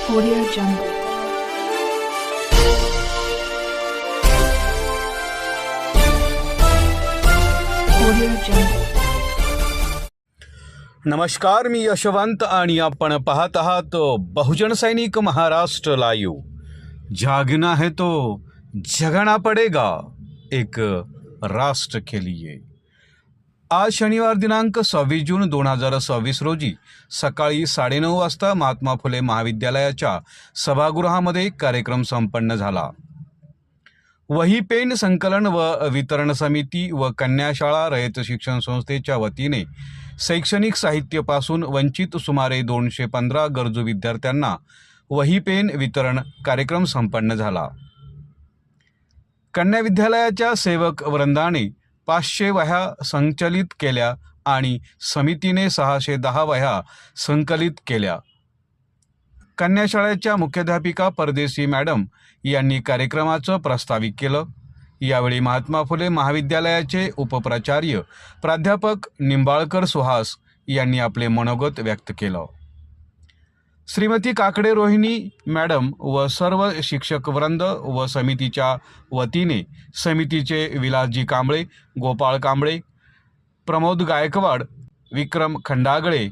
Audio Jungle. Audio Jungle. नमस्कार, मी यशवंत आणि आपण पाहत आहात बहुजन सैनिक महाराष्ट्र लाईव्ह. जागना है तो जगना पडेगा, एक राष्ट्र के लिए. आज शनिवार दिनांक 26 जून 2026 रोजी सकाळी 9:30 वाजता महात्मा फुले महाविद्यालयाच्या सभागृहामध्ये कार्यक्रम संपन्न झाला. वही पेन संकलन व वितरण समिती व कन्याशाळा रयत शिक्षण संस्थेच्या वतीने शैक्षणिक साहित्यापासून वंचित सुमारे 215 गरजू विद्यार्थ्यांना वही पेन वितरण कार्यक्रम संपन्न झाला. कन्या विद्यालयाच्या सेवक वृंदाने 500 वह्या संचलित केल्या आणि समितीने 610 वह्या संकलित केल्या. कन्याशाळेच्या मुख्याध्यापिका परदेशी मॅडम यांनी कार्यक्रमाचं प्रास्ताविक केलं. यावेळी महात्मा फुले महाविद्यालयाचे उपप्राचार्य प्राध्यापक निंबाळकर सुहास यांनी आपले मनोगत व्यक्त केलं. श्रीमती काकडे रोहिणी मॅडम व सर्व शिक्षक वृंद व समितीच्या वतीने समितीचे विलासजी कांबळे, गोपाळ कांबळे, प्रमोद गायकवाड, विक्रम खंडागळे,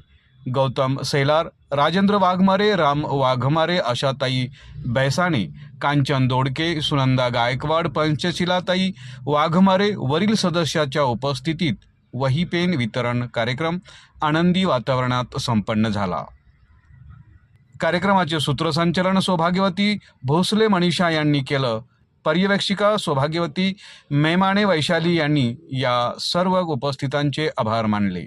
गौतम सैलार, राजेंद्र वाघमारे, राम वाघमारे, आशाताई बैसाणे, कांचन दोडके, सुनंदा गायकवाड, पंचशिलाताई वाघमारे वरील सदस्याच्या उपस्थितीत वही पेन वितरण कार्यक्रम आनंदी वातावरणात संपन्न झाला. कार्यक्रमाचे सूत्रसंचालन सौभाग्यवती भोसले मनीषा यांनी केलं. पर्यवेक्षिका सौभाग्यवती मेमाणे वैशाली यांनी या सर्व उपस्थितांचे आभार मानले,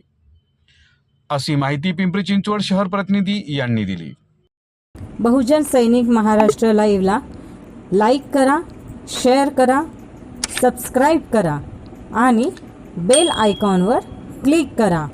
अशी माहिती पिंपरी चिंचवड शहर प्रतिनिधी यांनी दिली. बहुजन सैनिक महाराष्ट्र लाईव्हला लाईक करा, शेअर करा, सबस्क्राईब करा आणि बेल आयकॉनवर क्लिक करा.